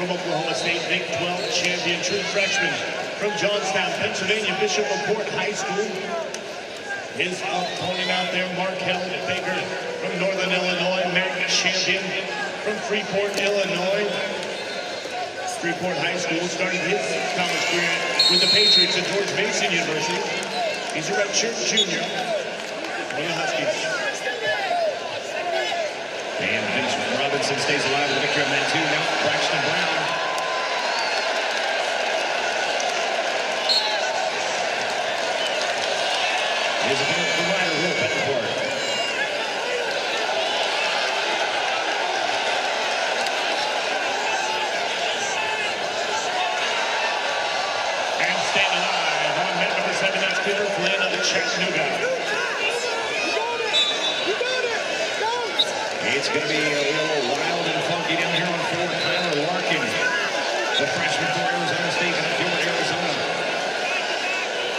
from Oklahoma State, Big 12 champion, true freshman from Johnstown, Pennsylvania, Bishop LaPorte High School. His opponent out there, Markel Baker from Northern Illinois, MAC champion from Freeport, Illinois. Freeport High School started his college career with the Patriots at George Mason University. He's a redshirt junior for the Huskies. And Vince Robinson stays alive with the victory on that too. Now Braxton Brown. His opponent, the rider, Will Pettencourt. And staying alive on mat number 7, that's Cooper Flynn of Chattanooga. It's going to be a little wild and funky down here on 4. Kyler Larkin, the freshman for Arizona State, going to field Arizona.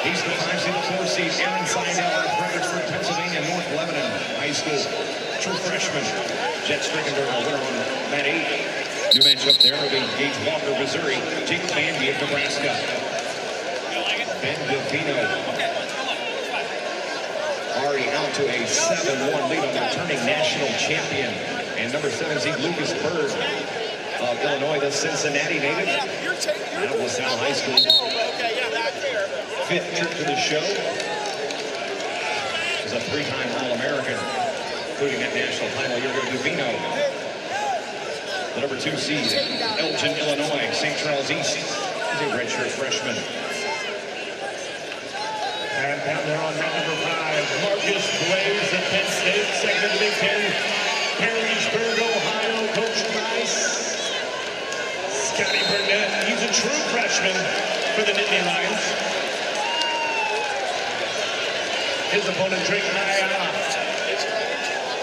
He's the 5 seed, 4 seed. Aaron Seidel out of Fredericksburg, Pennsylvania, North Lebanon High School. True freshman. Jet Strickenberg, a winner on mat 8. New matchup there will be Gage Walker, Missouri. Jake Bandy of Nebraska. Ben Gavino. Already out to a 7-1 lead on the returning national champion. And number 7 seed Lucas Bird of Illinois, the Cincinnati native. Out of LaSalle High School. 5th trip to the show. He's a 3-time All-American, including that national title. You're going to Gavino. The number 2 seed, Elgin, Illinois, St. Charles East. He's a redshirt freshman. And down there on mat number 5, Marcus Blaze of Penn State, second in the Big Ten. Perrysburg, Ohio, coached by Scotty Burnett. He's a true freshman for the Nittany Lions. His opponent, Drake Iowa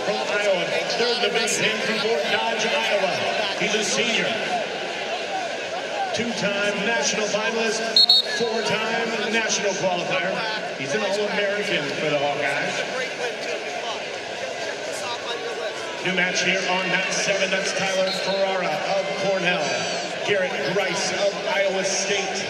from Iowa, third in the Big Ten from Fort Dodge, Iowa. He's a senior. 2-time national finalist, 4-time national qualifier. He's an All-American for the Hawkeyes. New match here on mat 7. That's Tyler Ferrara of Cornell. Garrett Grice of Iowa State.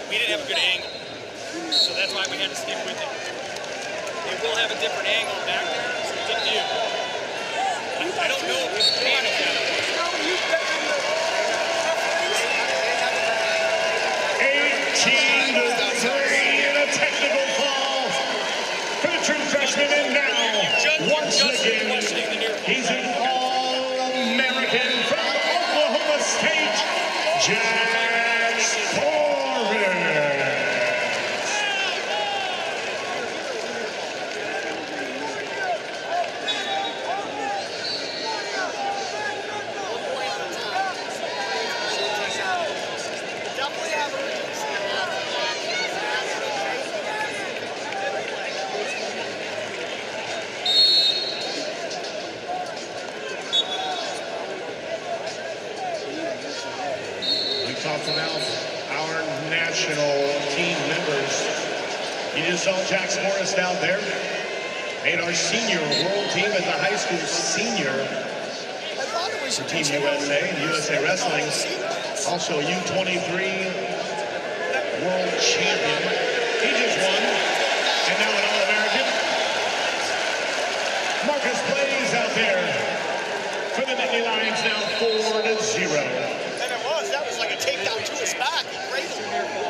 We didn't have a good angle, so that's why we had to stick with it. It will have a different angle back there, so it's up to you. I don't know if we can handle that. 18-3 in a technical fall for the true freshman, and now, once again, he's an All-American from Oklahoma State, Jack Forrest. Talked about our national team members. You just saw Jack Forrest out there. Made our senior world team as a high school senior for Team USA and USA Wrestling. Also U23 world champion. He just won. And now an All-American. Marcus Blaze out there for the Nittany Lions, now 4-0. Takedown to his back.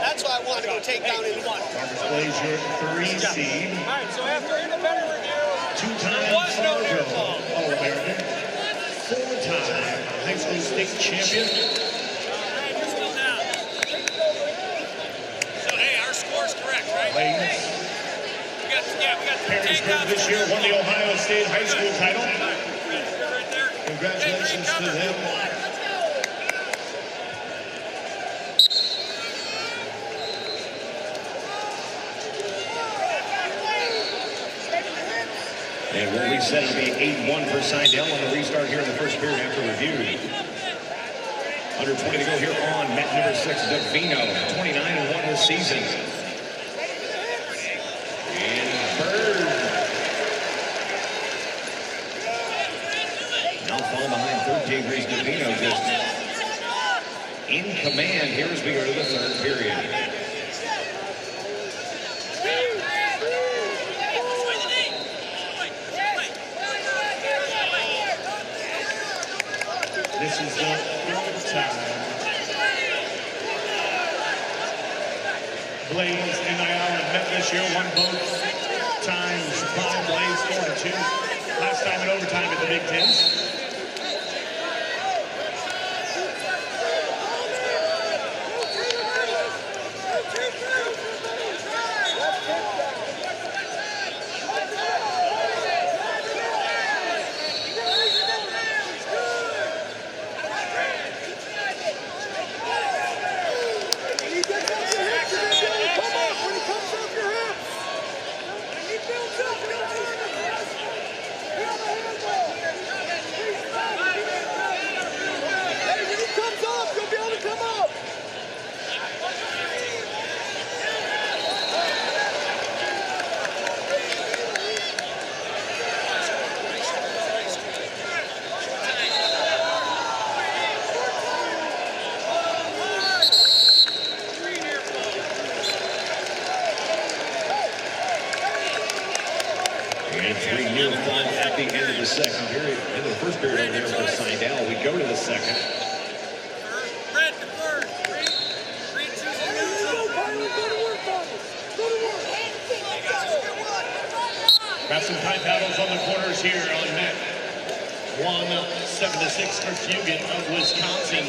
That's why I wanted to go takedown in one. Marcus Blaze, your 3 seed. All right, so after independent review, 2-time Fargo All-American. 4-time high school state champion. you're still down. So, hey, our score's correct, right? Blaze. We got Perrysburg this year won the Ohio State high school title. Right there. Congratulations to them. And we'll reset. It'll be 8-1 for Seidel on the restart here in the first period after review. Under 20 to go here on mat number 6, Davino, 29-1 this season. And Bird. Now falling behind 13 degrees. Davino just in command here as we go to the third period. This is the third time Blaze and Ayala met this year, won both times by Blaze 4-2. Last time in overtime at the Big Ten. Second period, into the first period over there for Seidel. We go to the second. Red to third. Green choosing neutral. Got some time battles on the corners here on net. 7-6 for Fugit of Wisconsin.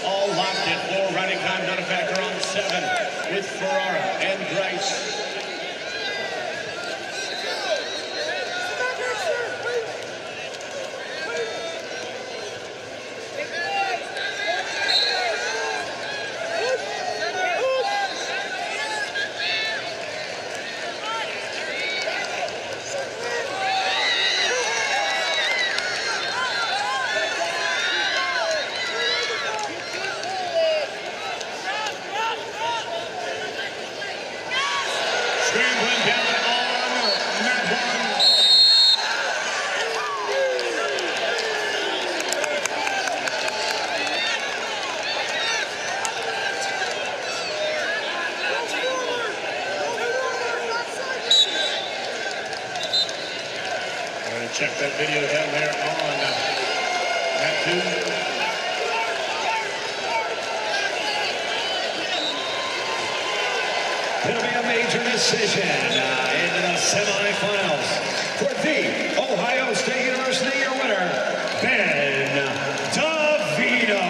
All locked at 4. Running time not a factor on 7 with Ferrara and Grice. Check that video down there on that tube. It'll be a major decision into the semifinals for the Ohio State University. Your winner, Ben Davino.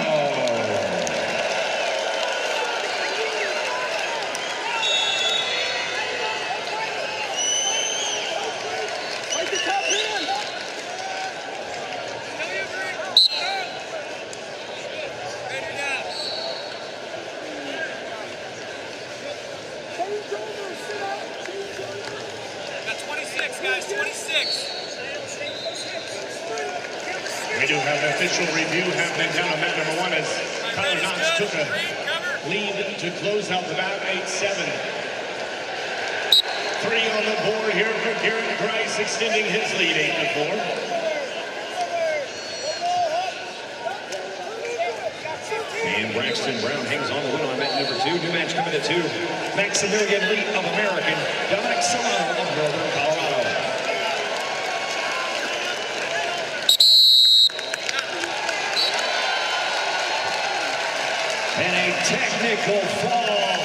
Guys, 26. We do have an official review happening down on mat number 1 as Tyler Knox took a lead to close out the bout 8-7. 3 on the board here for Garrett Grice, extending his lead 8-4. And Braxton Brown hangs on the win on mat number 2. New match coming to 2. Maximilian Lee of American, Dominic Solano of Northern Colorado. And a technical fall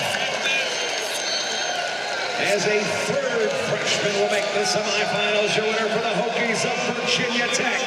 as a third freshman will make the semifinals. Your winner for the Hokies of Virginia Tech,